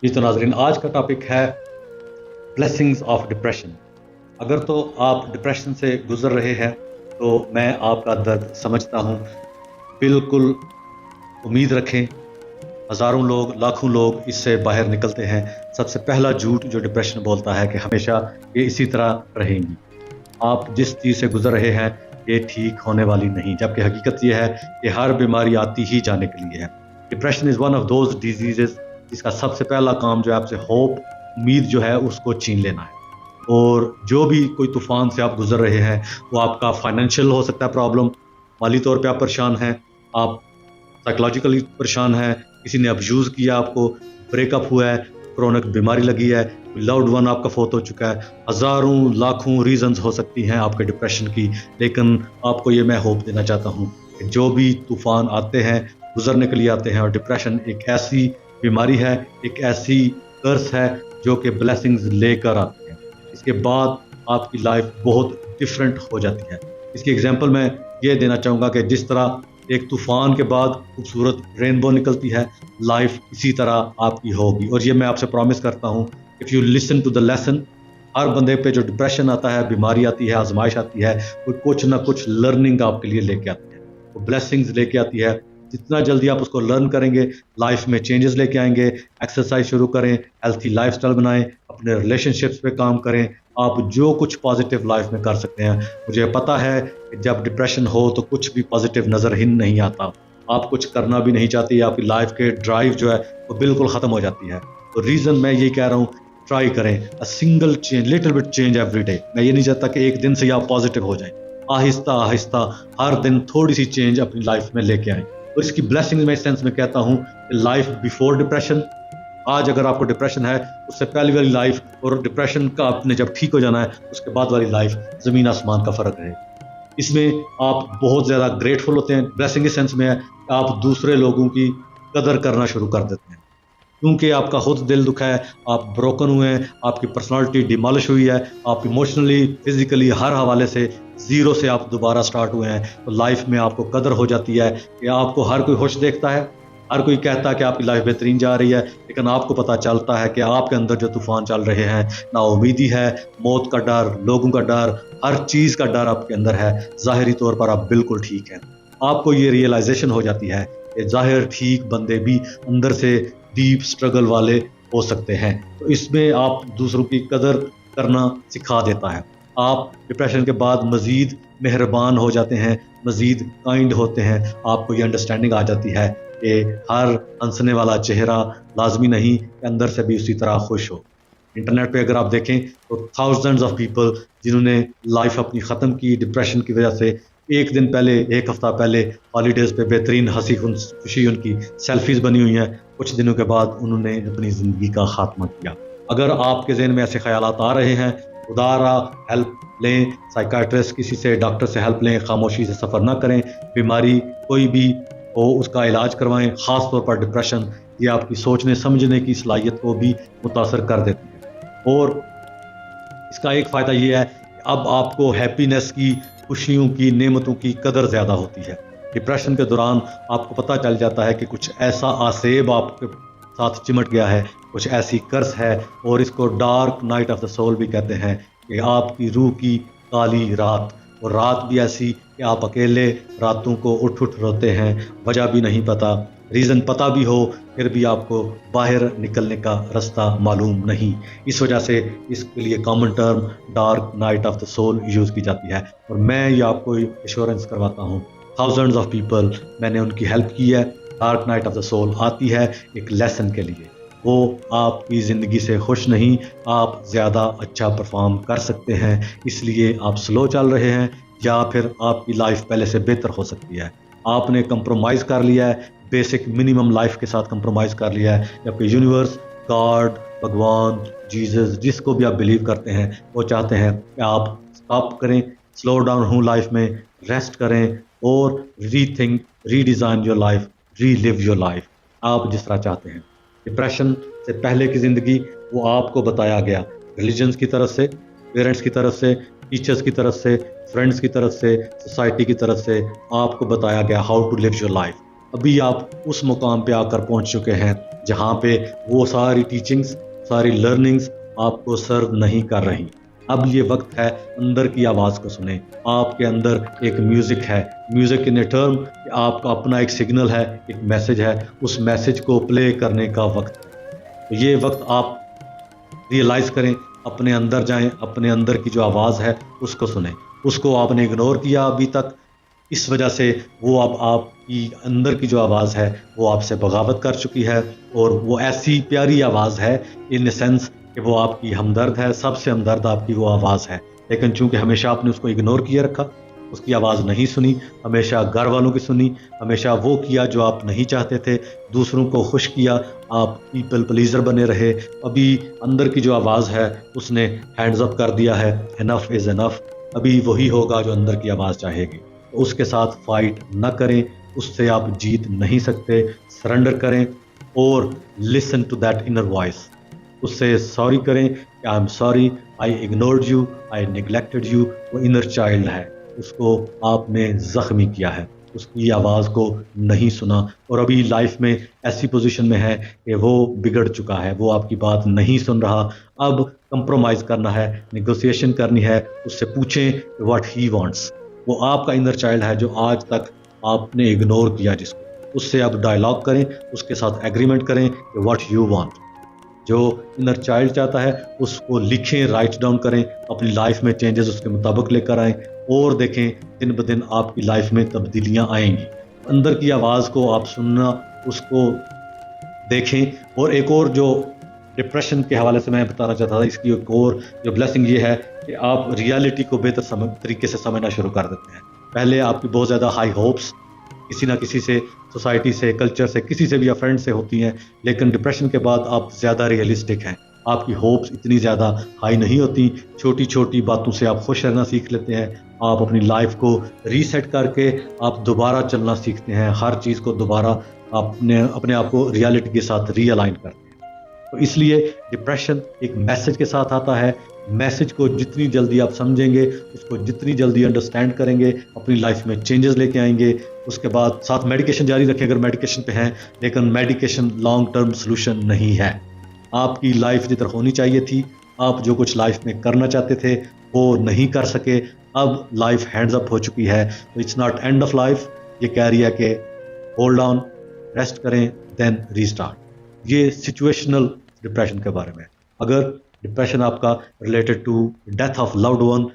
जी तो नाज़रीन, आज का टॉपिक है ब्लेसिंग्स ऑफ डिप्रेशन। अगर तो आप डिप्रेशन से गुजर रहे हैं तो मैं आपका दर्द समझता हूँ। बिल्कुल उम्मीद रखें, हज़ारों लोग, लाखों लोग इससे बाहर निकलते हैं। सबसे पहला झूठ जो डिप्रेशन बोलता है कि हमेशा ये इसी तरह रहेंगी। आप जिस चीज़ से गुजर रहे हैं ये ठीक होने वाली नहीं, जबकि हकीकत ये है कि हर बीमारी आती ही जाने के लिए है। Depression is one of those disease जिसका सबसे पहला काम जो है आपसे होप, उम्मीद जो है उसको छीन लेना है। और जो भी कोई तूफान से आप गुजर रहे हैं, वो आपका फाइनेंशियल हो सकता है प्रॉब्लम, माली तौर पे आप परेशान हैं, आप साइकोलॉजिकली परेशान हैं, किसी ने अब्यूज़ किया आपको, ब्रेकअप हुआ है, क्रोनिक बीमारी लगी है, लव्ड वन आपका फोत हो चुका है। हज़ारों लाखों रीजंस हो सकती हैं आपके डिप्रेशन की, लेकिन आपको ये मैं होप देना चाहता हूँ कि जो भी तूफ़ान आते हैं गुजरने के लिए आते हैं। और डिप्रेशन एक ऐसी बीमारी है, एक ऐसी कर्स है जो कि ब्लेसिंग्स लेकर आती है। इसके बाद आपकी लाइफ बहुत डिफरेंट हो जाती है। इसकी एग्जांपल मैं ये देना चाहूँगा कि जिस तरह एक तूफ़ान के बाद खूबसूरत रेनबो निकलती है, लाइफ इसी तरह आपकी होगी। और ये मैं आपसे प्रॉमिस करता हूँ, if you listen to the lesson, हर बंदे पे जो डिप्रेशन आता है, बीमारी आती है, आजमाइश आती है, वो कुछ ना कुछ लर्निंग आपके लिए लेके आती है, वो ब्लेसिंग्स लेके आती है। जितना जल्दी आप उसको लर्न करेंगे, लाइफ में चेंजेस लेके आएंगे। एक्सरसाइज शुरू करें, हेल्थी लाइफस्टाइल बनाएं, अपने रिलेशनशिप्स पे काम करें, आप जो कुछ पॉजिटिव लाइफ में कर सकते हैं। मुझे पता है कि जब डिप्रेशन हो तो कुछ भी पॉजिटिव नज़र ही नहीं आता, आप कुछ करना भी नहीं चाहती, आपकी लाइफ के ड्राइव जो है वो बिल्कुल ख़त्म हो जाती है। तो रीज़न मैं ये कह रहा हूँ, ट्राई करें a single change, little bit change every day. मैं ये नहीं चाहता कि एक दिन से ही आप पॉजिटिव हो जाएं, आहिस्ता आहिस्ता हर दिन थोड़ी सी चेंज अपनी लाइफ में लेके आएं। और इसकी ब्लेसिंग में इस सेंस में कहता हूँ कि लाइफ बिफोर डिप्रेशन, आज अगर आपको डिप्रेशन है उससे पहले वाली लाइफ, और डिप्रेशन का आपने जब ठीक हो जाना है उसके बाद वाली लाइफ, ज़मीन आसमान का फ़र्क है। इसमें आप बहुत ज़्यादा ग्रेटफुल होते हैं। ब्लेसिंग इस सेंस में है आप दूसरे लोगों की कदर करना शुरू कर देते हैं, क्योंकि आपका खुद दिल दुखा है, आप ब्रोकन हुए हैं, आपकी पर्सनालिटी डिमोलिश हुई है, आप इमोशनली, फिजिकली हर हवाले से ज़ीरो से आप दोबारा स्टार्ट हुए हैं। तो लाइफ में आपको कदर हो जाती है कि आपको हर कोई खुश देखता है, हर कोई कहता है कि आपकी लाइफ बेहतरीन जा रही है, लेकिन आपको पता चलता है कि आपके अंदर जो तूफ़ान चल रहे हैं, ना उम्मीदी है, मौत का डर, लोगों का डर, हर चीज़ का डर आपके अंदर है। ज़ाहिरी तौर पर आप बिल्कुल ठीक हैं, आपको ये रियलाइजेशन हो जाती है कि ज़ाहिर ठीक बंदे भी अंदर से डीप स्ट्रगल वाले हो सकते हैं। तो इसमें आप दूसरों की कदर करना सिखा देता है। आप डिप्रेशन के बाद मज़ीद मेहरबान हो जाते हैं, मज़ीद काइंड होते हैं। आपको ये अंडरस्टैंडिंग आ जाती है कि हर हंसने वाला चेहरा लाजमी नहीं कि अंदर से भी उसी तरह खुश हो। इंटरनेट पे अगर आप देखें तो थाउजेंड्स ऑफ पीपल जिन्होंने लाइफ अपनी ख़त्म की डिप्रेशन की वजह से, एक दिन पहले, एक हफ्ता पहले हॉलीडेज़ पे बेहतरीन हंसी खुशी उनकी सेल्फीज़ बनी हुई हैं, कुछ दिनों के बाद उन्होंने अपनी ज़िंदगी का खात्मा किया। अगर आपके ज़हन में ऐसे ख़यालात आ रहे हैं, खुदारा हेल्प लें, साइकाट्रिस्ट, किसी से, डॉक्टर से हेल्प लें, खामोशी से सफ़र ना करें। बीमारी कोई भी हो उसका इलाज करवाएं, ख़ास तौर पर डिप्रेशन, ये आपकी सोचने समझने की सलाहियत को भी मुतासर कर देती है। और इसका एक फ़ायदा ये है कि अब आपको हैप्पीनेस की, खुशियों की, नेमतों की कदर ज़्यादा होती है। डिप्रेशन के दौरान आपको पता चल जाता है कि कुछ ऐसा आसेब आपके साथ चिमट गया है, कुछ ऐसी कर्स है, और इसको dark night of the soul भी कहते हैं, कि आपकी रूह की काली रात। और रात भी ऐसी कि आप अकेले रातों को उठ उठ रोते हैं, वजह भी नहीं पता, रीज़न पता भी हो फिर भी आपको बाहर निकलने का रास्ता मालूम नहीं। इस वजह से इसके लिए common term dark night of the soul use की जाती है। और मैं ये आपको एश्योरेंस करवाता हूँ, थाउजेंड्स ऑफ पीपल, मैंने उनकी हेल्प की है। Dark night of the soul आती है एक लेसन के लिए, वो आपकी ज़िंदगी से खुश नहीं, आप ज़्यादा अच्छा परफॉर्म कर सकते हैं, इसलिए आप स्लो चल रहे हैं, या फिर आपकी लाइफ पहले से बेहतर हो सकती है। आपने कंप्रोमाइज़ कर लिया है, बेसिक मिनिमम लाइफ के साथ कंप्रोमाइज़ कर लिया है। जबकि यूनिवर्स, गॉड, भगवान, जीसस, जिसको भी आप बिलीव करते हैं, वो चाहते हैं कि आप स्टॉप करें, स्लो डाउन हो लाइफ में, रेस्ट करें और rethink, redesign your life, relive your life, आप जिस तरह चाहते हैं। डिप्रेशन से पहले की ज़िंदगी वो आपको बताया गया, रिलीजन्स की तरफ से, पेरेंट्स की तरफ से, टीचर्स की तरफ से, फ्रेंड्स की तरफ से, सोसाइटी की तरफ से आपको बताया गया how to live your life. ابھی آپ اس مقام پہ آ کر پہنچ چکے ہیں جہاں پہ وہ ساری ٹیچنگز، ساری لرننگز آپ کو سرو نہیں کر رہی۔ اب یہ وقت ہے اندر کی آواز کو سنیں۔ آپ کے اندر ایک میوزک ہے، میوزک ان اے ٹرم کہ آپ کا اپنا ایک سگنل ہے، ایک میسج ہے، اس میسج کو پلے کرنے کا وقت ہے۔ تو یہ وقت آپ ریئلائز کریں، اپنے اندر جائیں، اپنے اندر کی جو آواز ہے اس کو سنیں۔ اس کو آپ نے اگنور کیا ابھی تک، اس وجہ سے وہ اب آپ کی اندر کی جو آواز ہے وہ آپ سے بغاوت کر چکی ہے، اور وہ ایسی پیاری آواز ہے ان سینس کہ وہ آپ کی ہمدرد ہے، سب سے ہمدرد آپ کی وہ آواز ہے۔ لیکن چونکہ ہمیشہ آپ نے اس کو اگنور کیے رکھا، اس کی آواز نہیں سنی، ہمیشہ گھر والوں کی سنی، ہمیشہ وہ کیا جو آپ نہیں چاہتے تھے، دوسروں کو خوش کیا، آپ پیپل پلیزر بنے رہے، ابھی اندر کی جو آواز ہے اس نے ہینڈز اپ کر دیا ہے، انف از انف، ابھی وہی ہوگا جو اندر کی آواز چاہے گی۔ اس کے ساتھ فائٹ نہ کریں، اس سے آپ جیت نہیں سکتے، سرنڈر کریں اور listen to that inner voice, اس سے سوری کریں کہ I am sorry, I ignored you, I neglected you. وہ انر چائلڈ ہے، اس کو آپ نے زخمی کیا ہے، اس کی آواز کو نہیں سنا، اور ابھی لائف میں ایسی پوزیشن میں ہے کہ وہ بگڑ چکا ہے، وہ آپ کی بات نہیں سن رہا۔ اب کمپرومائز کرنا ہے، نیگوسیشن کرنی ہے، اس سے پوچھیں واٹ ہی وانٹس۔ وہ آپ کا انر چائلڈ ہے جو آج تک آپ نے اگنور کیا، جس کو، اس سے آپ ڈائلاگ کریں، اس کے ساتھ ایگریمنٹ کریں کہ واٹ یو وانٹ۔ جو انر چائلڈ چاہتا ہے اس کو لکھیں، رائٹ ڈاؤن کریں، اپنی لائف میں چینجز اس کے مطابق لے کر آئیں، اور دیکھیں دن بدن آپ کی لائف میں تبدیلیاں آئیں گی۔ اندر کی آواز کو آپ سننا، اس کو دیکھیں۔ اور ایک اور جو ڈپریشن کے حوالے سے میں بتانا چاہتا تھا، اس کی ایک اور جو بلیسنگ یہ ہے کہ آپ ریالٹی کو بہتر طریقے سے سمجھنا شروع کر دیتے ہیں۔ پہلے آپ کی بہت زیادہ ہائی ہوپس کسی نہ کسی سے، سوسائٹی سے، کلچر سے، کسی سے بھی یا فرینڈ سے ہوتی ہیں، لیکن ڈپریشن کے بعد آپ زیادہ ریئلسٹک ہیں، آپ کی ہوپس اتنی زیادہ ہائی نہیں ہوتی، چھوٹی چھوٹی باتوں سے آپ خوش رہنا سیکھ لیتے ہیں، آپ اپنی لائف کو ریسیٹ کر کے آپ دوبارہ چلنا سیکھتے ہیں، ہر چیز کو دوبارہ اپنے آپ کو ریالٹی کے ساتھ ری الائن کرتے ہیں۔ تو اس لیے ڈپریشن ایک میسج کے ساتھ آتا ہے، میسج کو جتنی جلدی آپ سمجھیں گے، اس کو جتنی جلدی انڈرسٹینڈ کریں گے، اپنی لائف میں چینجز لے کے آئیں گے۔ اس کے بعد ساتھ میڈیکیشن جاری رکھیں اگر میڈیکیشن پہ ہیں، لیکن میڈیکیشن لانگ ٹرم سلوشن نہیں ہے۔ آپ کی لائف جدھر ہونی چاہیے تھی، آپ جو کچھ لائف میں کرنا چاہتے تھے وہ نہیں کر سکے، اب لائف ہینڈز اپ ہو چکی ہے، تو it's not end of life, یہ کہہ رہی ہے کہ ہولڈ آن، ریسٹ کریں، دین ریسٹارٹ۔ یہ سچویشنل ڈپریشن کے بارے میں۔ اگر ڈپریشن آپ کا related to death of loved one,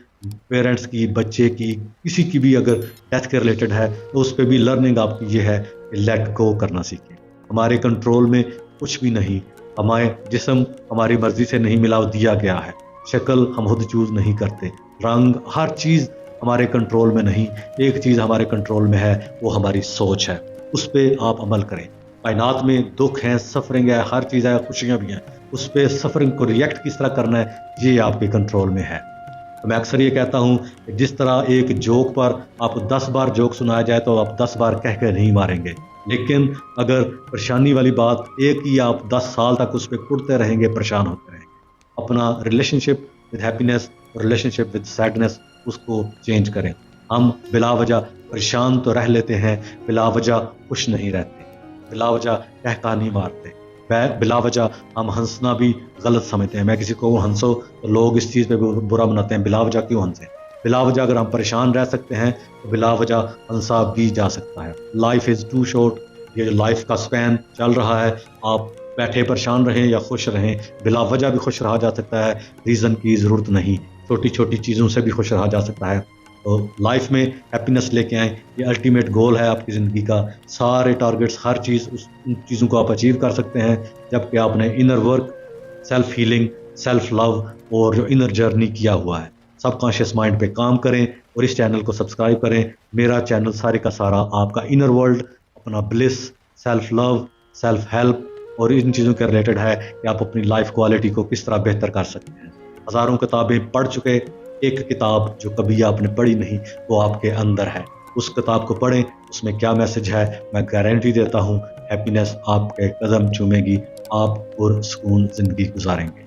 parents کی، بچے کی، کسی کی بھی اگر ڈیتھ کے ریلیٹڈ ہے، تو اس پہ بھی لرننگ آپ کی یہ ہے کہ لیٹ گو کرنا سیکھیں۔ ہمارے کنٹرول میں کچھ بھی نہیں، ہمارے جسم ہماری مرضی سے نہیں ملا، دیا گیا ہے، شکل ہم خود چوز نہیں کرتے، رنگ، ہر چیز ہمارے کنٹرول میں نہیں۔ ایک چیز ہمارے کنٹرول میں ہے، وہ ہماری سوچ ہے، اس پہ آپ عمل کریں۔ کائنات میں دکھ ہیں، سفرنگ ہے، ہر چیز ہے، خوشیاں بھی ہیں، اس پہ سفرنگ کو ریئیکٹ کس طرح کرنا ہے، یہ آپ کے کنٹرول میں ہے۔ تو میں اکثر یہ کہتا ہوں کہ جس طرح ایک جوک پر آپ کو 10 بار جوک سنایا جائے تو آپ 10 بار کہہ کے نہیں ماریں گے، لیکن اگر پریشانی والی بات ایک ہی آپ 10 سال تک اس پہ کڑتے رہیں گے، پریشان ہوتے رہیں گے۔ اپنا relationship with happiness, relationship with sadness, اس کو چینج کریں۔ ہم بلا وجہ پریشان تو رہ لیتے ہیں، بلا وجہ خوش نہیں رہتے، بلا وجہ کہکا نہیں مارتے، بلا وجہ ہم ہنسنا بھی غلط سمجھتے ہیں۔ میں کسی کو ہنسو تو لوگ اس چیز پہ برا مناتے ہیں، بلا وجہ کیوں ہنسیں؟ بلا وجہ اگر ہم پریشان رہ سکتے ہیں تو بلا وجہ ہنسا بھی جا سکتا ہے۔ لائف از ٹو شارٹ، یہ جو لائف کا سپین چل رہا ہے، آپ بیٹھے پریشان رہیں یا خوش رہیں، بلا وجہ بھی خوش رہا جا سکتا ہے، ریزن کی ضرورت نہیں، چھوٹی چھوٹی چیزوں سے بھی خوش رہا جا سکتا ہے۔ تو لائف میں ہیپینس لے کے آئیں، یہ الٹیمیٹ گول ہے آپ کی زندگی کا۔ سارے ٹارگٹس، ہر چیز، ان چیزوں کو آپ اچیو کر سکتے ہیں جب کہ آپ نے inner work, self healing, self love اور جو انر جرنی کیا ہوا ہے۔ سب کانشیس مائنڈ پہ کام کریں اور اس چینل کو سبسکرائب کریں۔ میرا چینل سارے کا سارا آپ کا انر ورلڈ، اپنا bliss, self love, self help اور ان چیزوں کے ریلیٹڈ ہے کہ آپ اپنی لائف کوالٹی کو کس طرح بہتر کر سکتے ہیں۔ ہزاروں کتابیں پڑھ چکے، ایک کتاب جو کبھی آپ نے پڑھی نہیں وہ آپ کے اندر ہے، اس کتاب کو پڑھیں، اس میں کیا میسج ہے، میں گارنٹی دیتا ہوں ہیپینس آپ کے قدم چومے گی، آپ پرسکون زندگی گزاریں گے۔